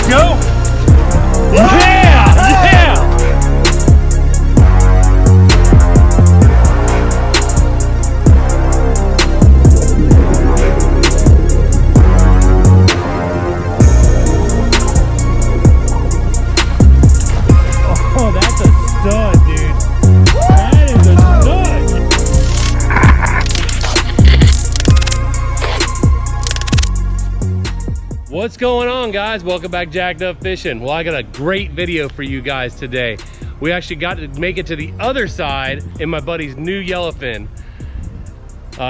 go. Yeah, yeah. Oh, that's a stud, dude. That is a stud. What's going on, guys? Welcome back, Jacked Up Fishing. Well, I got a great video for you guys today. We actually got to make it to the other side in my buddy's new yellowfin.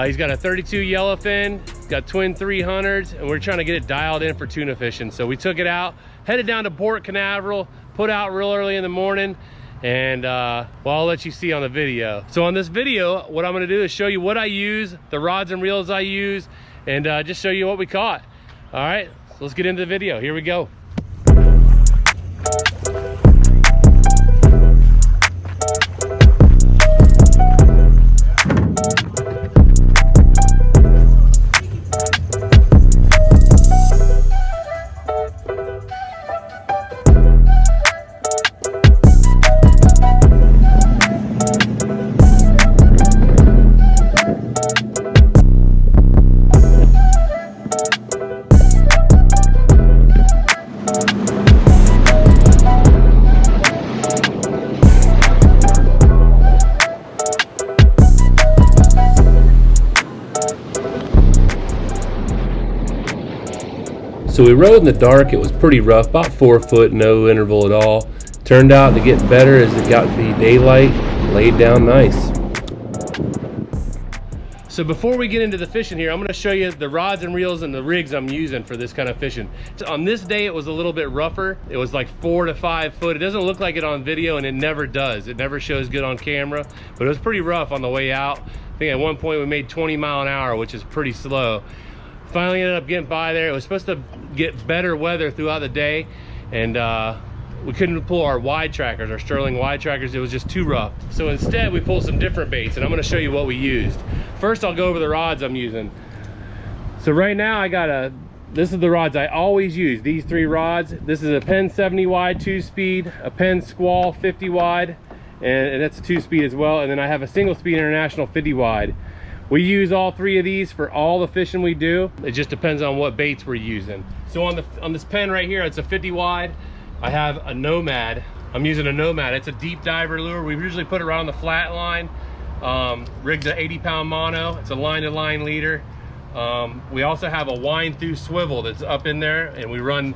He's got a 32 yellowfin, got twin 300s, and we're trying to get it dialed in for tuna fishing. So we took it out, headed down to Port Canaveral, put out real early in the morning, and well, I'll let you see on the video. So on this video, what I'm gonna do is show you what I use, the rods and reels I use, and just show you what we caught. All right, so let's get into the video. Here we go. So we rode in the dark. It was pretty rough, about 4 foot, no interval at all. Turned out to get better as it got to be daylight, laid down nice. So before we get into the fishing here, I'm gonna show you the rods and reels and the rigs I'm using for this kind of fishing. So on this day, it was a little bit rougher. It was like 4 to 5 foot. It doesn't look like it on video, and it never does. It never shows good on camera, but it was pretty rough on the way out. I think at one point we made 20 mile an hour, which is pretty slow. Finally ended up getting by there. It was supposed to get better weather throughout the day, and we couldn't pull our wide trackers, our Sterling wide trackers. It was just too rough. So instead we pulled some different baits, and I'm going to show you what we used. First, I'll go over the rods I'm using. So right now I got this is the rods I always use, these 3 rods. This is a Penn 70 wide 2-speed, a Penn Squall 50 wide, and that's a 2-speed as well. And then I have a single speed International 50 wide. We use all 3 of these for all the fishing we do. It just depends on what baits we're using. So on this Penn right here, it's a 50 wide. I have a Nomad. I'm using a Nomad. It's a deep diver lure. We usually put it right on the flat line. Rigged to 80-pound mono. It's a line-to-line leader. We also have a wind through swivel that's up in there, and we run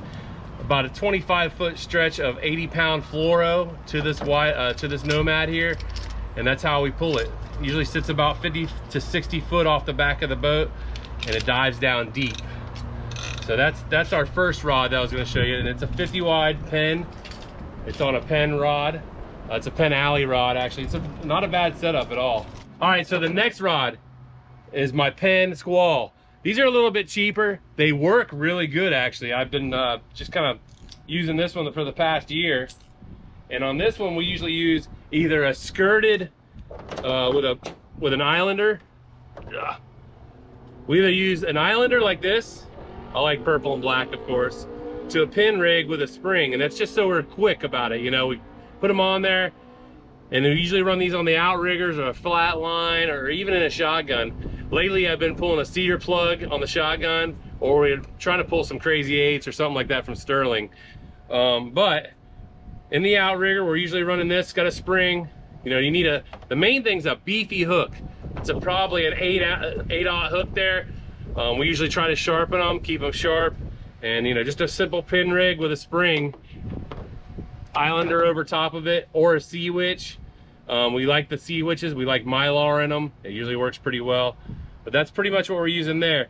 about a 25-foot stretch of 80-pound fluoro to this Nomad here, and that's how we pull it. Usually sits about 50 to 60 foot off the back of the boat, and it dives down deep. So that's our first rod that I was going to show you, and it's a 50 wide Penn. It's on a Penn rod. It's a Penn Alley rod, actually. It's not a bad setup at all. All right, so the next rod is my Penn Squall. These are a little bit cheaper. They work really good, actually. I've been just kind of using this one for the past year, and on this one we usually use either a skirted with an Islander. We either use an Islander like this, I like purple and black of course, to a pin rig with a spring, and that's just so we're quick about it. You know, we put them on there, and we usually run these on the outriggers or a flat line or even in a shotgun. Lately I've been pulling a cedar plug on the shotgun, or we're trying to pull some crazy 8s or something like that from Sterling. But in the outrigger we're usually running this, got a spring. You know, you need the main thing's a beefy hook. It's probably an 8/0 hook there. We usually try to sharpen them, keep them sharp, and you know, just a simple pin rig with a spring, Islander over top of it, or a sea witch. We like the sea witches. We like Mylar in them. It usually works pretty well. But that's pretty much what we're using there.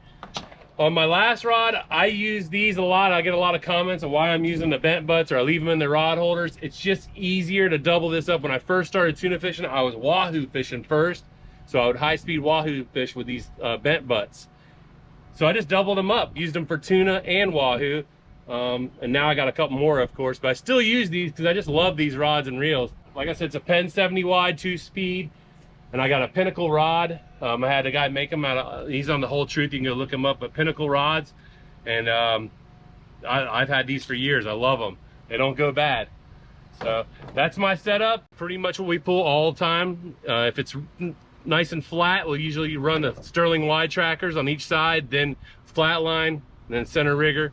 On my last rod, I use these a lot. I get a lot of comments on why I'm using the bent butts or I leave them in the rod holders. It's just easier to double this up. When I first started tuna fishing, I was wahoo fishing first. So I would high-speed wahoo fish with these bent butts. So I just doubled them up, used them for tuna and wahoo. And now I got a couple more, of course, but I still use these because I just love these rods and reels. Like I said, it's a Penn 70 wide 2-speed, and I got a Pinnacle rod. I had a guy make them out of, he's on The Whole Truth, you can go look him up, but Pinnacle rods. And I've had these for years. I love them. They don't go bad. So that's my setup. Pretty much what we pull all the time. If it's nice and flat, we'll usually run the Sterling wide trackers on each side, then flat line, then center rigger.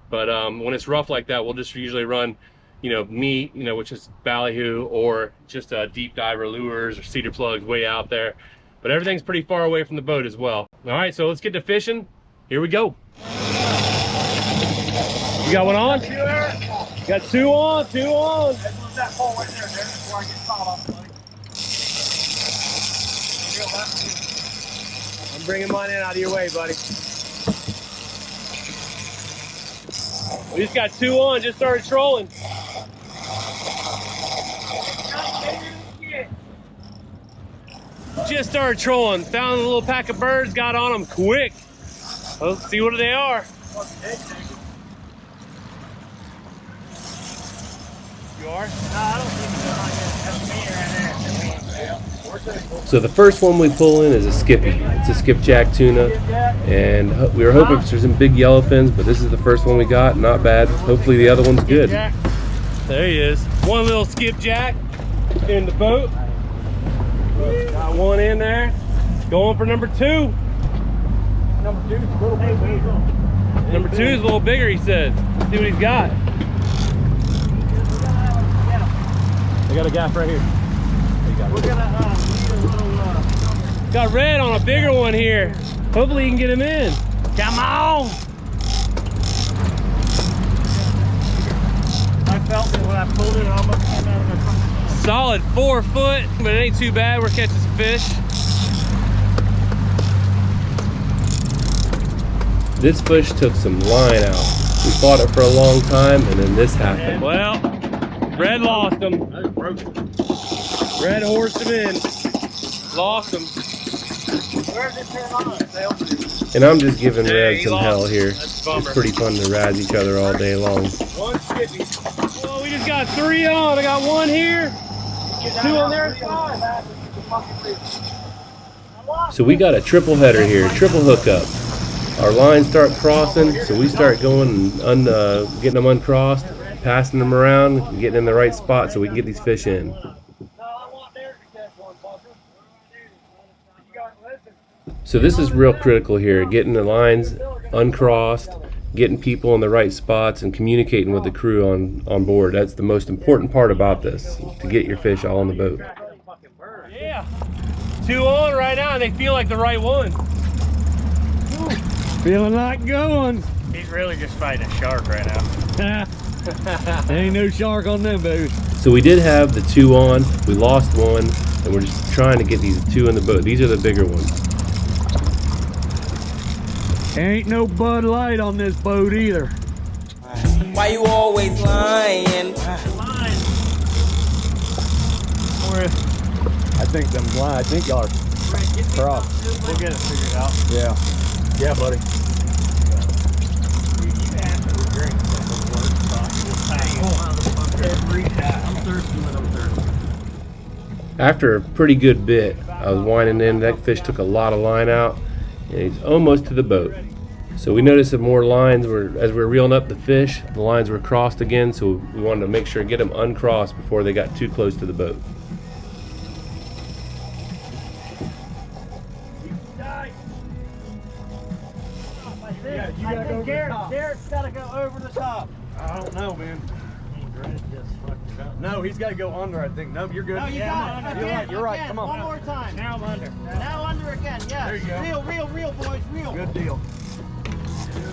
But when it's rough like that, we'll just usually run, you know, meat, you know, which is ballyhoo, or just deep diver lures or cedar plugs way out there. But everything's pretty far away from the boat as well. All right, so let's get to fishing. Here we go. You got one on? Got two on, two on. That pole right there, before I get caught off, buddy. I'm bringing mine in out of your way, buddy. We just got two on, just started trolling. Just started trolling, found a little pack of birds, got on them quick. Let's see what they are. You are? No, I don't think so. That's me right there. So the first one we pull in is a skippy. It's a skipjack tuna, and we were hoping for some big yellowfins, but this is the first one we got. Not bad. Hopefully the other one's good. There he is. One little skipjack in the boat. Got one in there. Going for number two. Number two is a little bit bigger. Number two is a little bigger, he says. Let's see what he's got. I got a gaff right here. We're gonna need a little got red on a bigger one here. Hopefully you can get him in. Come on! I felt it when I pulled it, I almost came out of my front. Solid 4 foot, but it ain't too bad. We're catching some fish. This fish took some line out. We fought it for a long time, and then this happened. Well, Red lost him. Red horsed him in. Lost him. Where's it turn on? And I'm just giving Red some hell here. It's pretty fun to razz each other all day long. One skippy. Well, we just got 3 on. I got 1 here. 2 on there. So we got a triple header here, triple hookup. Our lines start crossing, so we start going and getting them uncrossed, passing them around, and getting in the right spot so we can get these fish in. So this is real critical here, getting the lines uncrossed, getting people in the right spots, and communicating with the crew on board. That's the most important part about this, to get your fish all on the boat. Yeah, 2 on right now, and they feel like the right one. Feeling like going. He's really just fighting a shark right now. Ain't no shark on them boats. So we did have the 2 on, we lost 1, and we're just trying to get these 2 in the boat. These are the bigger ones. Ain't no Bud Light on this boat either. Why you always lying? I think them blind. I think y'all are crossed. We'll get it figured out. Yeah. Yeah, buddy. After a pretty good bit, I was winding in. That fish took a lot of line out, and he's almost to the boat. So we noticed that more lines were, as we were reeling up the fish, the lines were crossed again, so we wanted to make sure and get them uncrossed before they got too close to the boat. I think Garrett's got to go over the top. I don't know, man. No, he's got to go under, I think. No, you're good. No, you got it. Again, you're right. Come on. One more time. Now I'm under. Now under again, yes. There you go. Real, boys, real. Good deal.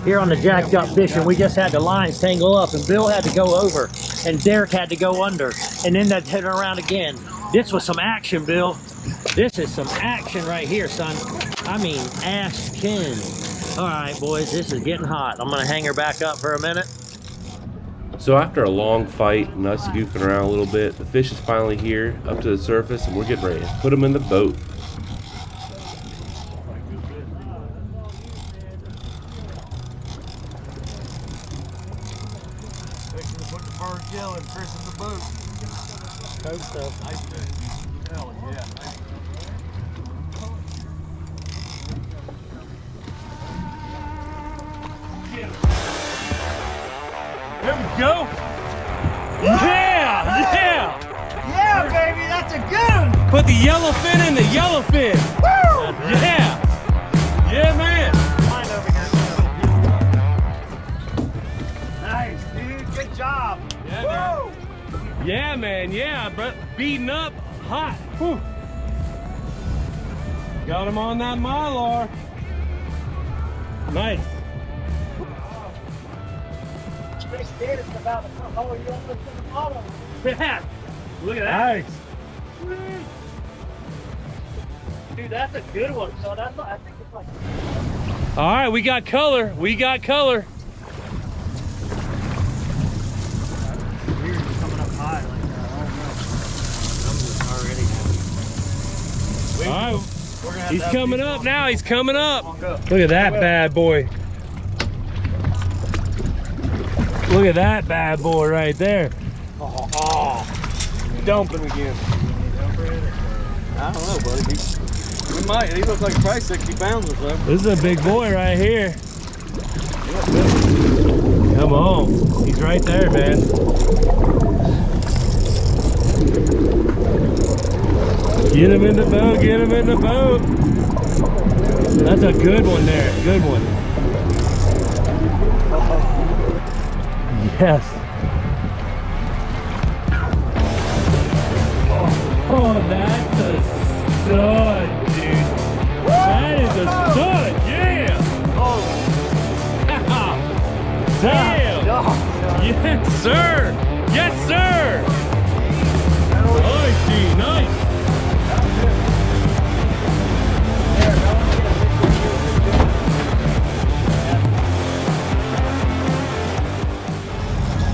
Here on the jacked up fishing, we just had the lines tangle up, and Bill had to go over, and Derek had to go under, and then they'd hit around again. This was some action, Bill. This is some action right here, son. I mean, action. All right, boys, this is getting hot. I'm gonna hang her back up for a minute. So after a long fight and us goofing around a little bit, the fish is finally here, up to the surface, and we're getting ready to put them in the boat. Fixing to put the bird gill and Chris in the boat. Hope so. Nice thing. Hell yeah. There we go. Yeah, yeah. Yeah, baby, that's a good one. Put the yellowfin in the yellowfin. Woo! Yeah. Yeah, man. Mine over here. Nice, dude. Good job. Yeah, Woo! man. Yeah, man. Yeah, bro. Beating up, hot. Whew. Got him on that mylar. Nice. Pretty scared it's about to come. Oh, you almost in the bottom. Yeah. Look at that. Nice. Dude, that's a good one. So that's, I think it's like. All right, we got color. We got color. Weird coming up high like that. I don't know. All right. We're gonna have He's to have coming these up on. now. He's coming up. Come on, go. Look at that bad boy. Look at that bad boy right there. Dump him again. I don't know, buddy. We might. He looks like probably 60 pounds or so. This is a big boy right here. Come on. He's right there, man. Get him in the boat. Get him in the boat. That's a good one there. Good one. Yes. Oh, that's a stud, dude. That is a stud, yeah. Damn. Yes, sir. Yes, sir. Nice, dude. Nice.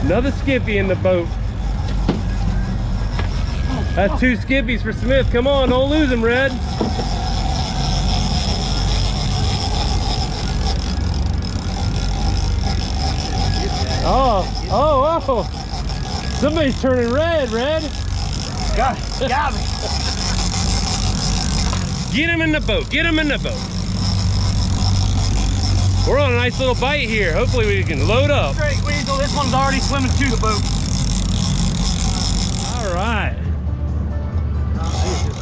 Another skippy in the boat. That's 2 skippies for Smith. Come on, don't lose him, Red. Oh. Somebody's turning red, Red. Got me. Get him in the boat. Get him in the boat. We're on a nice little bite here. Hopefully we can load up. Straight weasel. This one's already swimming to the boat. All right.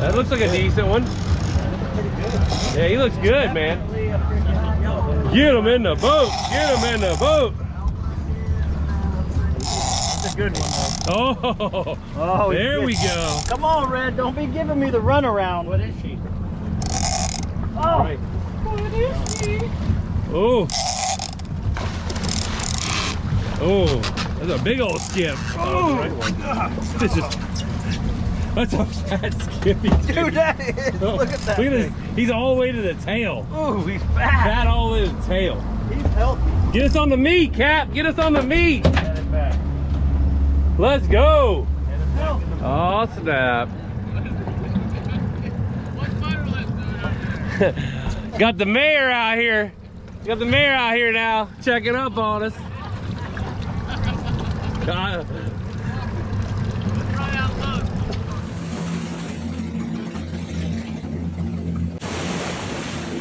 That looks like a decent one. Yeah, he looks good, man. Get him in the boat. Get him in the boat. That's a good one, though. Oh, there we go. Come on, Red. Don't be giving me the runaround. What is she? Oh. Right. What is she? Oh. Oh, that's a big old skip. Oh, this is, that's a fat skippy. Dude, that is. Oh, Look at that. Look at this. thing. He's all the way to the tail. Ooh, he's fat. Fat all the way to the tail. He's healthy. Get us on the meat, Cap. Get us on the meat. Get it back. Let's go. Get it back. Oh, snap. Got the mayor out here. Got the mayor out here now, checking up on us.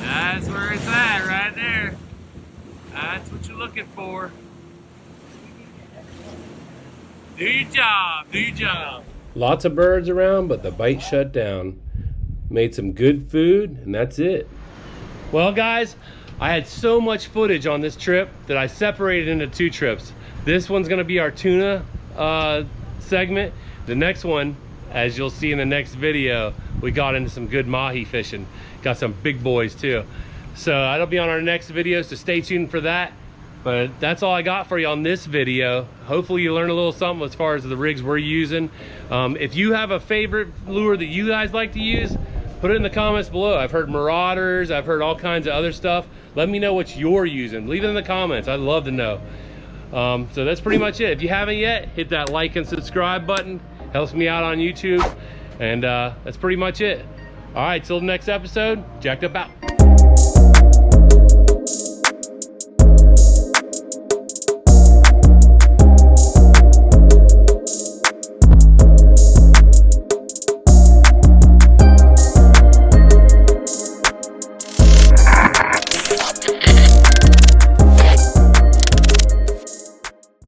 That's where it's at, right there. That's what you're looking for. Do your job, do your job. Lots of birds around, but the bite shut down. Made some good food, and that's it. Well, guys, I had so much footage on this trip that I separated into 2 trips. This one's gonna be our tuna segment. The next one, as you'll see in the next video, we got into some good mahi fishing. Got some big boys too. So that'll be on our next video, so stay tuned for that. But that's all I got for you on this video. Hopefully you learned a little something as far as the rigs we're using. If you have a favorite lure that you guys like to use, put it in the comments below. I've heard Marauders, I've heard all kinds of other stuff. Let me know what you're using. Leave it in the comments, I'd love to know. So that's pretty much it. If you haven't yet, hit that like and subscribe button. Helps me out on YouTube. And that's pretty much it. All right, till the next episode, Jacked Up out.